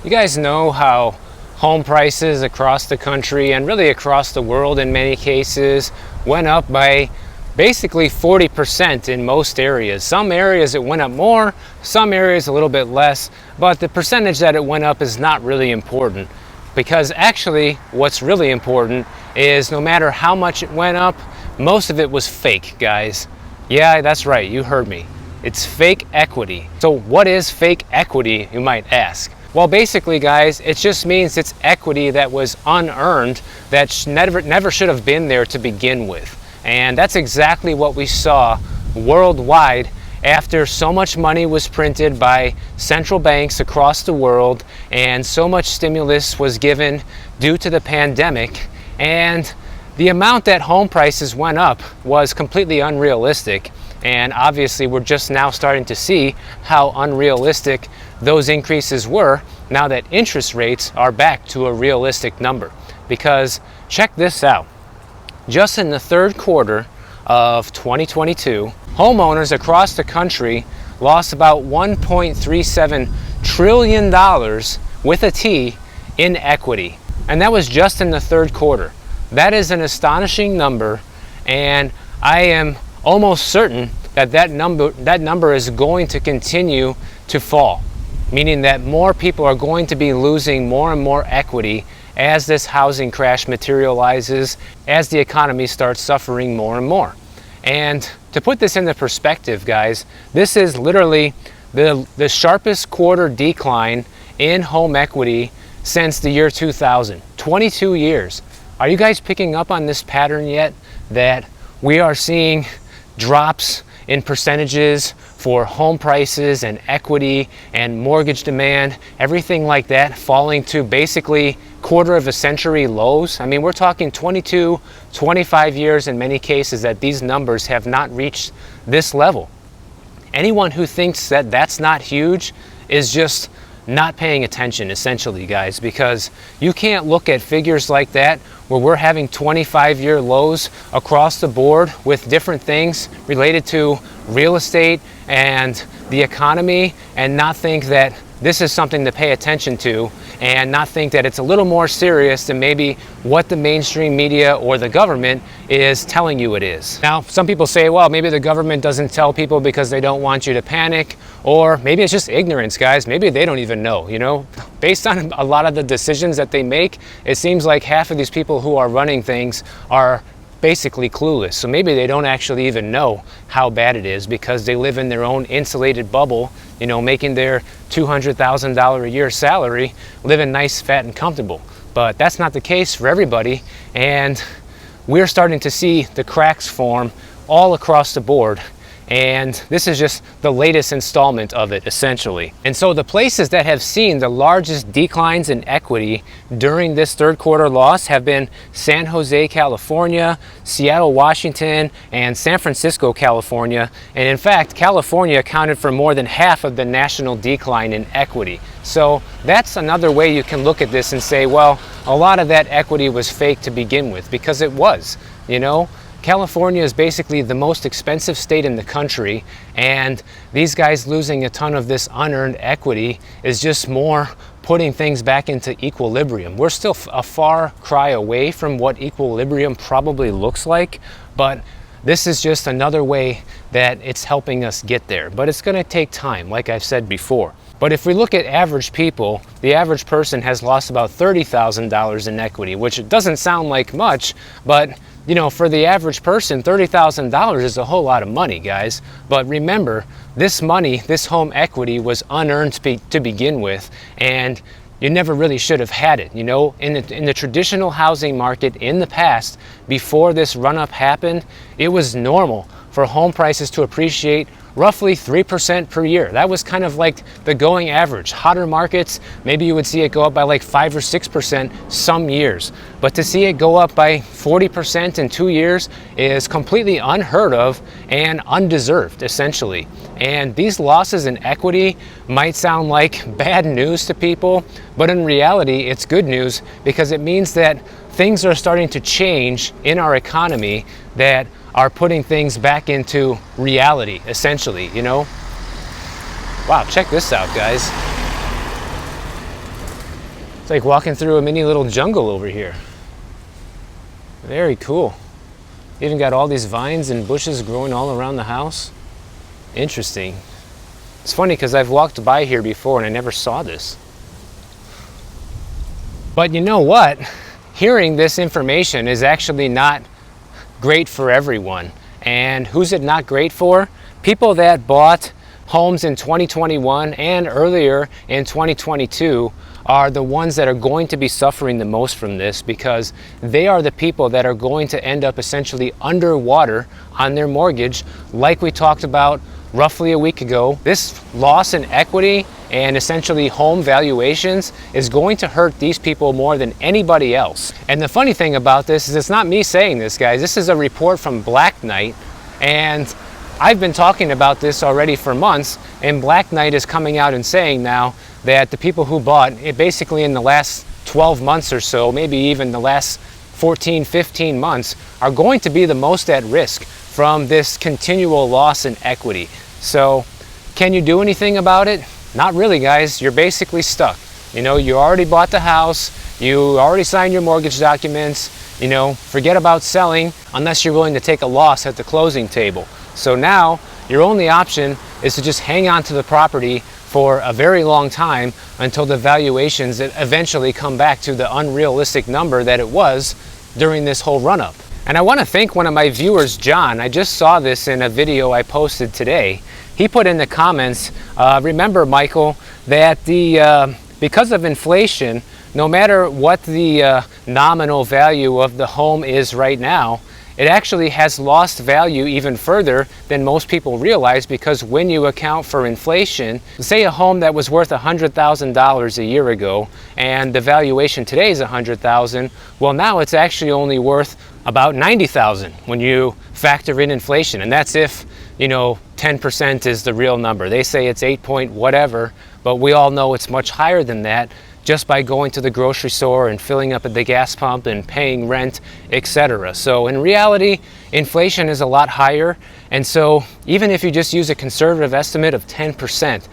You guys know how home prices across the country and really across the world in many cases went up by basically 40% in most areas. Some areas it went up more, some areas a little bit less, but the percentage that it went up is not really important, because actually what's really important is no matter how much it went up, most of it was fake, guys. Yeah, that's right, you heard me. It's fake equity. So what is fake equity, you might ask? Well, basically, guys, it just means it's equity that was unearned, that never should have been there to begin with. And that's exactly what we saw worldwide after so much money was printed by central banks across the world and so much stimulus was given due to the pandemic. And the amount that home prices went up was completely unrealistic. And obviously, we're just now starting to see how unrealistic those increases were now that interest rates are back to a realistic number. Because check this out. Just in the third quarter of 2022, homeowners across the country lost about $1.37 trillion with a T in equity. And that was just in the third quarter. That is an astonishing number, and I am almost certain that that number is going to continue to fall, meaning that more people are going to be losing more and more equity as this housing crash materializes, as the economy starts suffering more and more. And to put this into perspective, guys, this is literally the sharpest quarter decline in home equity since the year 2000, 22 years. Are you guys picking up on this pattern yet, that we are seeing drops in percentages for home prices and equity and mortgage demand, everything like that, falling to basically quarter of a century lows? I mean, we're talking 22, 25 years in many cases that these numbers have not reached this level. Anyone who thinks that that's not huge is just not paying attention, essentially, guys, because you can't look at figures like that where we're having 25-year lows across the board with different things related to real estate and the economy and not think that this is something to pay attention to, and not think that it's a little more serious than maybe what the mainstream media or the government is telling you it is. Now, some people say, well, maybe the government doesn't tell people because they don't want you to panic, or maybe it's just ignorance, guys. Maybe they don't even know, you know? Based on a lot of the decisions that they make, it seems like half of these people who are running things are basically clueless. So maybe they don't actually even know how bad it is because they live in their own insulated bubble, you know, making their $200,000 a year salary, living nice, fat, and comfortable. But that's not the case for everybody, and we're starting to see the cracks form all across the board. And this is just the latest installment of it, essentially. And so the places that have seen the largest declines in equity during this third quarter loss have been San Jose, California, Seattle, Washington, and San Francisco, California. And in fact, California accounted for more than half of the national decline in equity. So that's another way you can look at this and say, well, a lot of that equity was fake to begin with, because it was, you know. California is basically the most expensive state in the country, and these guys losing a ton of this unearned equity is just more putting things back into equilibrium. We're still a far cry away from what equilibrium probably looks like, but this is just another way that it's helping us get there. But it's going to take time, like I've said before. But if we look at average people, the average person has lost about $30,000 in equity, which doesn't sound like much, but you know, for the average person, $30,000 is a whole lot of money, guys. But remember, this money, this home equity was unearned to begin with, and you never really should have had it. You know, in the traditional housing market in the past, before this run-up happened, it was normal for home prices to appreciate roughly 3% per year. That was kind of like the going average. Hotter markets, maybe you would see it go up by like 5 or 6% some years. But to see it go up by 40% in 2 years is completely unheard of and undeserved, essentially. And these losses in equity might sound like bad news to people, but in reality, it's good news, because it means that things are starting to change in our economy that are putting things back into reality, essentially, you know? Wow, check this out, guys. It's like walking through a mini little jungle over here. Very cool. Even got all these vines and bushes growing all around the house. Interesting. It's funny because I've walked by here before and I never saw this. But you know what? Hearing this information is actually not great for everyone. And who's it not great for? People that bought homes in 2021 and earlier in 2022 are the ones that are going to be suffering the most from this, because they are the people that are going to end up essentially underwater on their mortgage, like we talked about roughly a week ago. This loss in equity and essentially home valuations is going to hurt these people more than anybody else. And the funny thing about this is it's not me saying this, guys. This is a report from Black Knight, and I've been talking about this already for months, and Black Knight is coming out and saying now that the people who bought it basically in the last 12 months or so, maybe even the last 14, 15 months, are going to be the most at risk from this continual loss in equity. So can you do anything about it? Not really, guys. You're basically stuck. You know, you already bought the house, you already signed your mortgage documents, you know, forget about selling unless you're willing to take a loss at the closing table. So now your only option is to just hang on to the property for a very long time until the valuations eventually come back to the unrealistic number that it was during this whole run-up. And I want to thank one of my viewers, John. I just saw this in a video I posted today. He put in the comments, remember, Michael, that because of inflation, no matter what the nominal value of the home is right now, it actually has lost value even further than most people realize, because when you account for inflation, say a home that was worth $100,000 a year ago and the valuation today is $100,000, well, now it's actually only worth about $90,000 when you factor in inflation. And that's if, you know, 10% is the real number. They say it's 8 point whatever, but we all know it's much higher than that, just by going to the grocery store and filling up at the gas pump and paying rent, etc. So in reality, inflation is a lot higher. And so even if you just use a conservative estimate of 10%,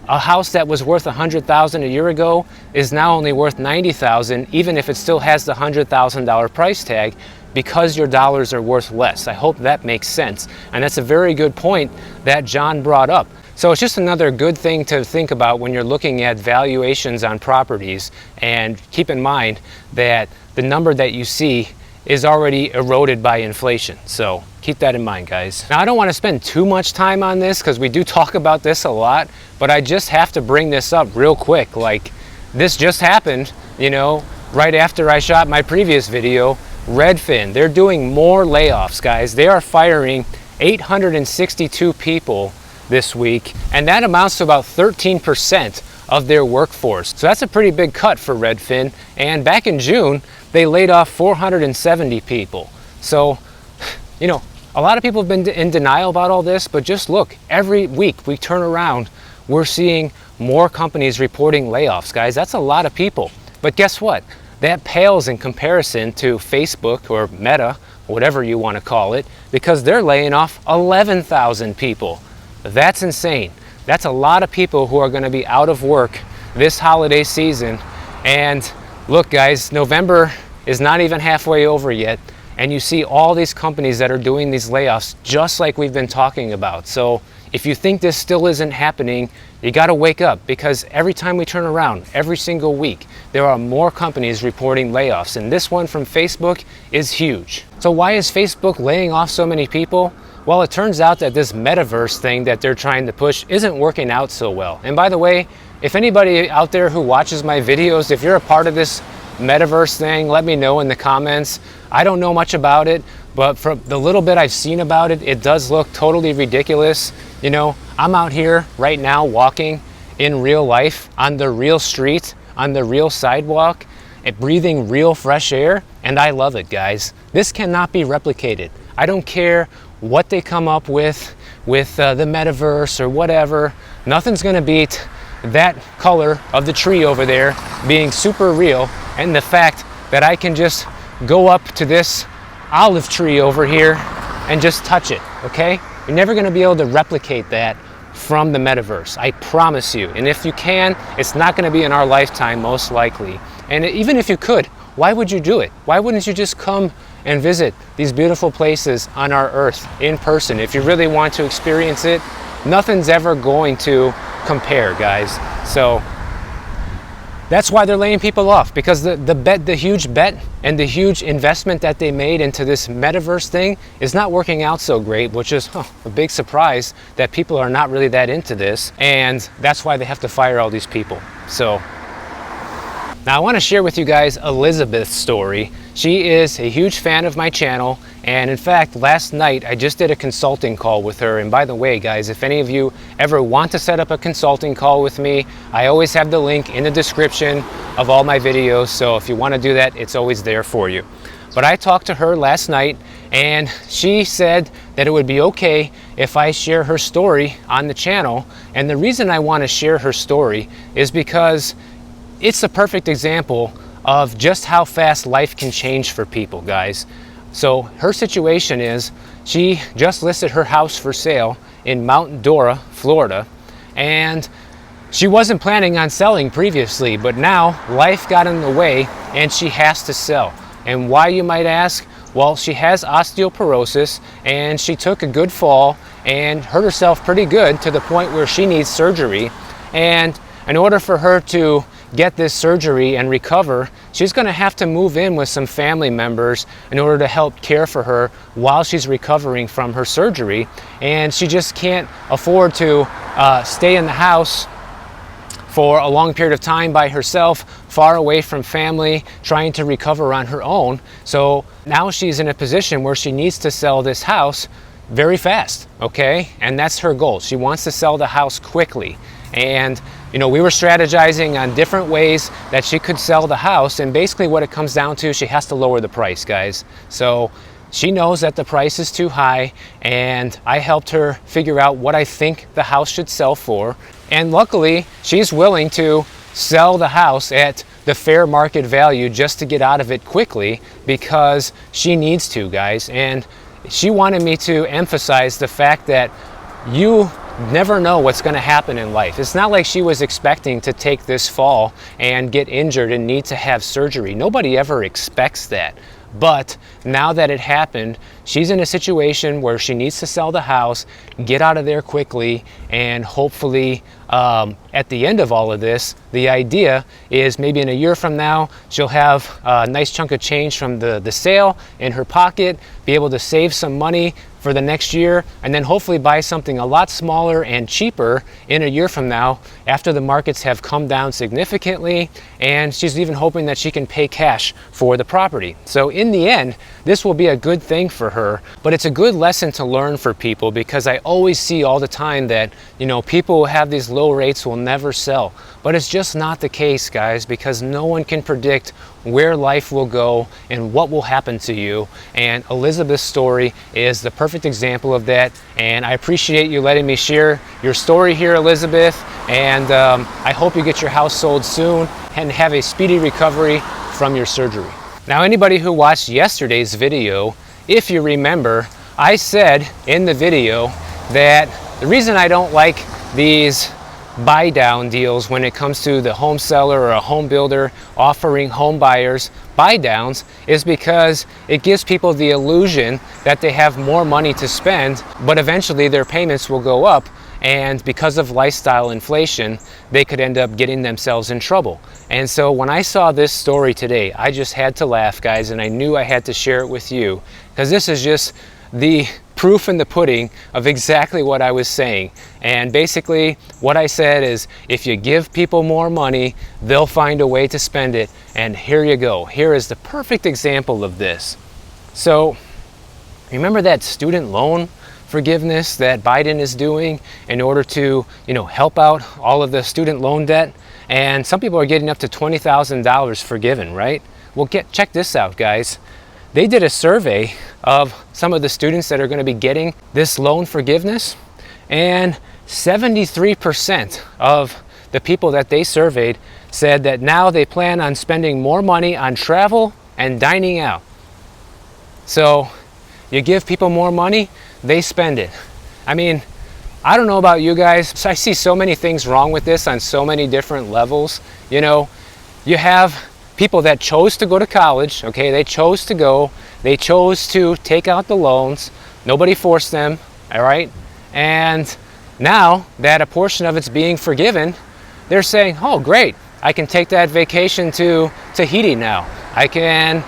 a house that was worth $100,000 a year ago is now only worth $90,000, even if it still has the $100,000 price tag, because your dollars are worth less. I hope that makes sense. And that's a very good point that John brought up. So it's just another good thing to think about when you're looking at valuations on properties, and keep in mind that the number that you see is already eroded by inflation. So keep that in mind, guys. Now, I don't want to spend too much time on this because we do talk about this a lot, but I just have to bring this up real quick. Like, this just happened, you know, right after I shot my previous video. Redfin, they're doing more layoffs, guys. They are firing 862 people this week, and that amounts to about 13% of their workforce. So that's a pretty big cut for Redfin. And back in June, they laid off 470 people. So, you know, a lot of people have been in denial about all this, but just look, every week we turn around, we're seeing more companies reporting layoffs, guys. That's a lot of people. But guess what? That pales in comparison to Facebook or Meta, whatever you want to call it, because they're laying off 11,000 people. That's insane. That's a lot of people who are going to be out of work this holiday season. And look, guys, November is not even halfway over yet, and you see all these companies that are doing these layoffs just like we've been talking about. So if you think this still isn't happening, you got to wake up, because every time we turn around, every single week, there are more companies reporting layoffs, and this one from Facebook is huge. So why is Facebook laying off so many people? Well, it turns out that this metaverse thing that they're trying to push isn't working out so well. And by the way, if anybody out there who watches my videos, if you're a part of this metaverse thing, let me know in the comments. I don't know much about it, but from the little bit I've seen about it, it does look totally ridiculous. You know, I'm out here right now walking in real life, on the real street, on the real sidewalk, and breathing real fresh air, and I love it, guys. This cannot be replicated. I don't care what they come up with the metaverse or whatever. Nothing's gonna beat that color of the tree over there being super real, and the fact that I can just go up to this olive tree over here and just touch it, okay? You're never gonna be able to replicate that from the metaverse, I promise you. And if you can, it's not gonna be in our lifetime, most likely. And even if you could, why would you do it? Why wouldn't you just come and visit these beautiful places on our earth in person? If you really want to experience it, nothing's ever going to compare, guys. So that's why they're laying people off, because the huge bet and the huge investment that they made into this metaverse thing is not working out so great, which is a big surprise that people are not really that into this, and that's why they have to fire all these people. So now I want to share with you guys Elizabeth's story. She is a huge fan of my channel, and in fact last night I just did a consulting call with her. And by the way, guys, if any of you ever want to set up a consulting call with me, I always have the link in the description of all my videos, so if you want to do that, it's always there for you. But I talked to her last night, and she said that it would be okay if I share her story on the channel. And the reason I want to share her story is because it's a perfect example of just how fast life can change for people, guys. So her situation is, she just listed her house for sale in Mount Dora, Florida, and she wasn't planning on selling previously, but now life got in the way and she has to sell. And why, you might ask? Well, she has osteoporosis, and she took a good fall and hurt herself pretty good to the point where she needs surgery. And in order for her to get this surgery and recover, she's going to have to move in with some family members in order to help care for her while she's recovering from her surgery. And she just can't afford to stay in the house for a long period of time by herself, far away from family, trying to recover on her own. So now she's in a position where she needs to sell this house very fast, okay? And that's her goal. She wants to sell the house quickly. And you know, we were strategizing on different ways that she could sell the house, and basically what it comes down to, she has to lower the price, guys. So she knows that the price is too high, and I helped her figure out what I think the house should sell for. And luckily, she's willing to sell the house at the fair market value just to get out of it quickly, because she needs to, guys. And she wanted me to emphasize the fact that you never know what's going to happen in life. It's not like she was expecting to take this fall and get injured and need to have surgery. Nobody ever expects that. But now that it happened, she's in a situation where she needs to sell the house, get out of there quickly, and hopefully at the end of all of this, the idea is maybe in a year from now, she'll have a nice chunk of change from the sale in her pocket, be able to save some money for the next year, and then hopefully buy something a lot smaller and cheaper in a year from now after the markets have come down significantly. And she's even hoping that she can pay cash for the property. So in the end, this will be a good thing for her, but it's a good lesson to learn for people, because I always see all the time that, you know, people who have these low rates will never sell. But it's just not the case, guys, because no one can predict where life will go and what will happen to you. And Elizabeth's story is the perfect example of that. And I appreciate you letting me share your story here, Elizabeth. And I hope you get your house sold soon and have a speedy recovery from your surgery. Now, anybody who watched yesterday's video, if you remember, I said in the video that the reason I don't like these buy down deals when it comes to the home seller or a home builder offering home buyers buy downs is because it gives people the illusion that they have more money to spend, but eventually their payments will go up, and because of lifestyle inflation, they could end up getting themselves in trouble. And so when I saw this story today, I just had to laugh, guys, and I knew I had to share it with you, because this is just the proof in the pudding of exactly what I was saying. And basically what I said is, if you give people more money, they'll find a way to spend it. And here you go. Here is the perfect example of this. So remember that student loan forgiveness that Biden is doing in order to, you know, help out all of the student loan debt? And some people are getting up to $20,000 forgiven, right? Well, check this out, guys. They did a survey of some of the students that are going to be getting this loan forgiveness, and 73% of the people that they surveyed said that now they plan on spending more money on travel and dining out. So you give people more money, they spend it. I mean, I don't know about you guys, I see so many things wrong with this on so many different levels. You know, you have people that chose to go to college, okay, they chose to go, they chose to take out the loans, nobody forced them, all right? And now that a portion of it's being forgiven, they're saying, oh great, I can take that vacation to Tahiti now. I can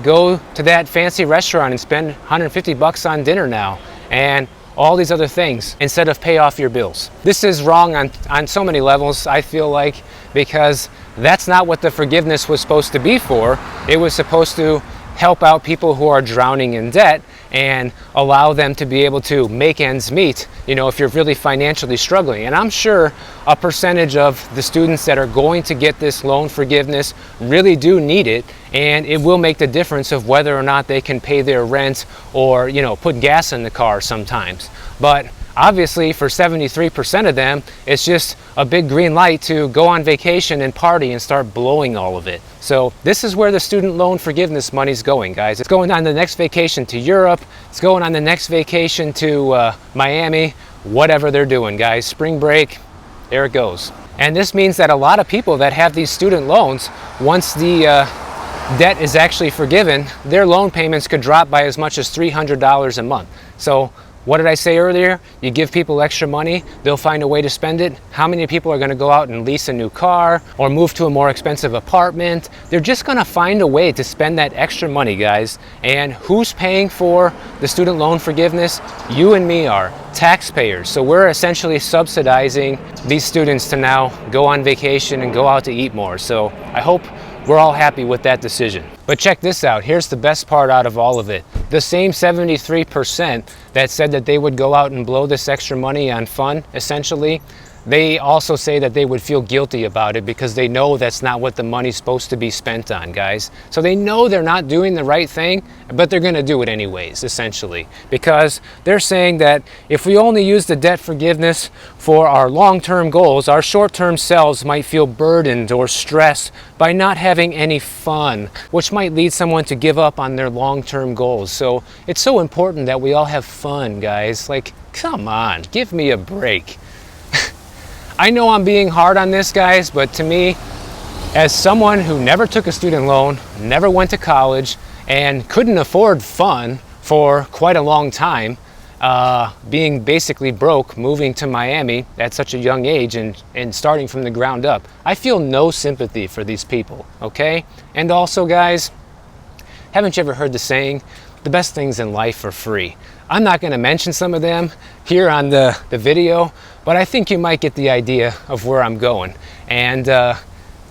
go to that fancy restaurant and spend $150 on dinner now, and all these other things, instead of pay off your bills. This is wrong on so many levels, I feel like, because that's not what the forgiveness was supposed to be for. It was supposed to help out people who are drowning in debt and allow them to be able to make ends meet, you know, if you're really financially struggling. And I'm sure a percentage of the students that are going to get this loan forgiveness really do need it, and it will make the difference of whether or not they can pay their rent or, you know, put gas in the car sometimes. But obviously for 73% of them, it's just a big green light to go on vacation and party and start blowing all of it. So this is where the student loan forgiveness money's going, guys. It's going on the next vacation to Europe. It's going on the next vacation to Miami, whatever they're doing, guys. Spring break, there it goes. And this means that a lot of people that have these student loans, once the debt is actually forgiven, their loan payments could drop by as much as $300 a month. So what did I say earlier? You give people extra money, they'll find a way to spend it. How many people are going to go out and lease a new car or move to a more expensive apartment? They're just going to find a way to spend that extra money, guys. And who's paying for the student loan forgiveness? You and me are, taxpayers. So we're essentially subsidizing these students to now go on vacation and go out to eat more. So I hope we're all happy with that decision. But check this out. Here's the best part out of all of it. The same 73% that said that they would go out and blow this extra money on fun, essentially, they also say that they would feel guilty about it because they know that's not what the money's supposed to be spent on, guys. So they know they're not doing the right thing, but they're going to do it anyways, essentially, because they're saying that if we only use the debt forgiveness for our long-term goals, our short-term selves might feel burdened or stressed by not having any fun, which might lead someone to give up on their long-term goals. So it's so important that we all have fun, guys. Like, come on, give me a break. I know I'm being hard on this, guys, but to me, as someone who never took a student loan, never went to college, and couldn't afford fun for quite a long time, being basically broke, moving to Miami at such a young age and starting from the ground up, I feel no sympathy for these people, okay? And also, guys, haven't you ever heard the saying, the best things in life are free? I'm not going to mention some of them here on the video, but I think you might get the idea of where I'm going. And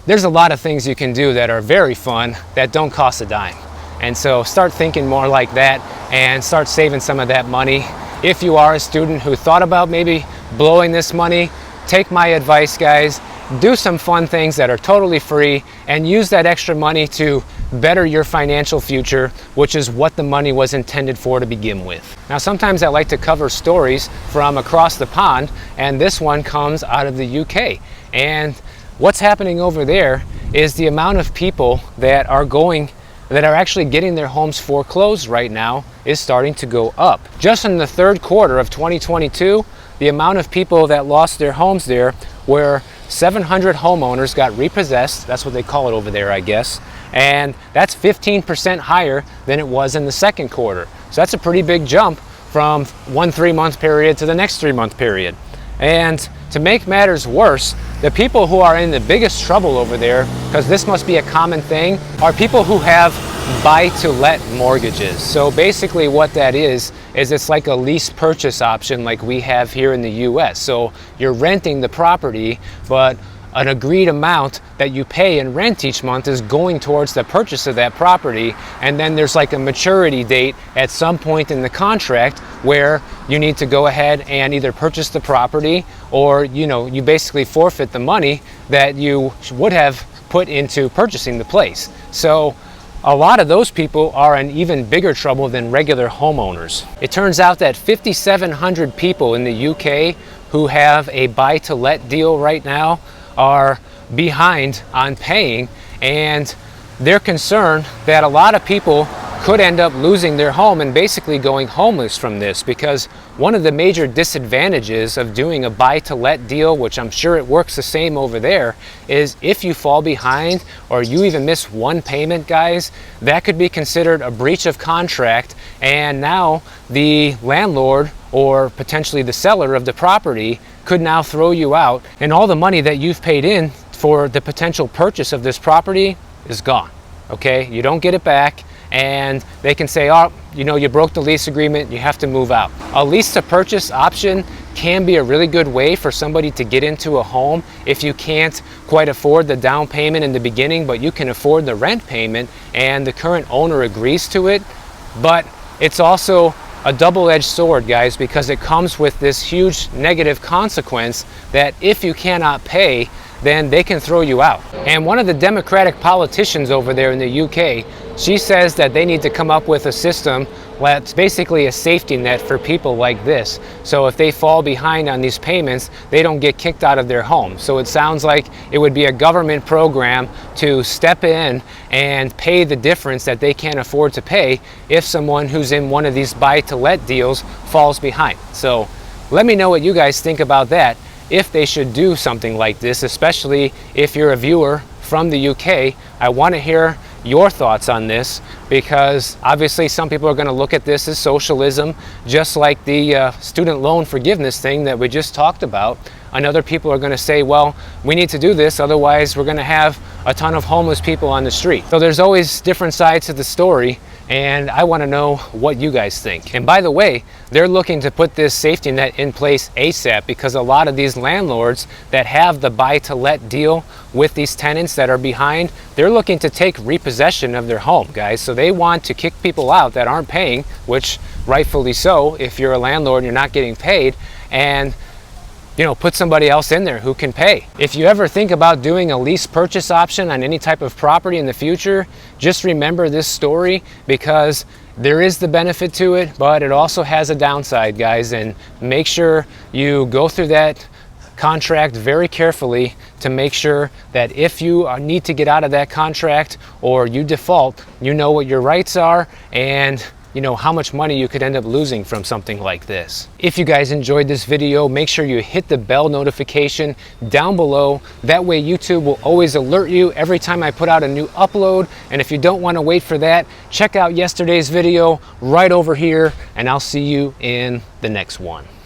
there's a lot of things you can do that are very fun that don't cost a dime. And so start thinking more like that and start saving some of that money. If you are a student who thought about maybe blowing this money, take my advice, guys. Do some fun things that are totally free and use that extra money to better your financial future, which is what the money was intended for to begin with. Now, sometimes I like to cover stories from across the pond, and this one comes out of the UK. And what's happening over there is the amount of people that are actually getting their homes foreclosed right now is starting to go up. Just in the third quarter of 2022, the amount of people that lost their homes there, where 700 homeowners got repossessed, that's what they call it over there, I guess, and that's 15% higher than it was in the second quarter. So that's a pretty big jump from one 3-month period to the next 3-month period. And to make matters worse, the people who are in the biggest trouble over there, because this must be a common thing, are people who have buy-to-let mortgages. So basically what that is it's like a lease purchase option like we have here in the US. So you're renting the property, but an agreed amount that you pay in rent each month is going towards the purchase of that property, and then there's like a maturity date at some point in the contract where you need to go ahead and either purchase the property or you basically forfeit the money that you would have put into purchasing the place. So a lot of those people are in even bigger trouble than regular homeowners. It turns out that 5,700 people in the UK who have a buy-to-let deal right now are behind on paying, and they're concerned that a lot of people could end up losing their home and basically going homeless from this, because one of the major disadvantages of doing a buy-to-let deal, which I'm sure it works the same over there, is if you fall behind or you even miss one payment, guys, that could be considered a breach of contract, and now the landlord or potentially the seller of the property could now throw you out, and all the money that you've paid in for the potential purchase of this property is gone. Okay, you don't get it back, and they can say, oh, you know, you broke the lease agreement, you have to move out. A lease to purchase option can be a really good way for somebody to get into a home if you can't quite afford the down payment in the beginning, but you can afford the rent payment and the current owner agrees to it. But it's also a double-edged sword, guys, because it comes with this huge negative consequence that if you cannot pay, then they can throw you out. And one of the Democratic politicians over there in the UK, she says that they need to come up with a system that's basically a safety net for people like this. So if they fall behind on these payments, they don't get kicked out of their home. So it sounds like it would be a government program to step in and pay the difference that they can't afford to pay if someone who's in one of these buy-to-let deals falls behind. So let me know what you guys think about that, if they should do something like this, especially if you're a viewer from the UK. I want to hear your thoughts on this, because obviously some people are going to look at this as socialism, just like the student loan forgiveness thing that we just talked about. And other people are going to say, well, we need to do this, otherwise we're going to have a ton of homeless people on the street. So there's always different sides to the story, and I want to know what you guys think. And by the way, they're looking to put this safety net in place ASAP, because a lot of these landlords that have the buy-to-let deal with these tenants that are behind, they're looking to take repossession of their home, guys. So they want to kick people out that aren't paying, which rightfully so if you're a landlord and you're not getting paid, and you know, put somebody else in there who can pay. If you ever think about doing a lease purchase option on any type of property in the future, just remember this story, because there is the benefit to it, but it also has a downside, guys. And make sure you go through that contract very carefully to make sure that if you need to get out of that contract or you default, you know what your rights are and you know how much money you could end up losing from something like this. If you guys enjoyed this video, make sure you hit the bell notification down below. That way YouTube will always alert you every time I put out a new upload. And if you don't want to wait for that, check out yesterday's video right over here, and I'll see you in the next one.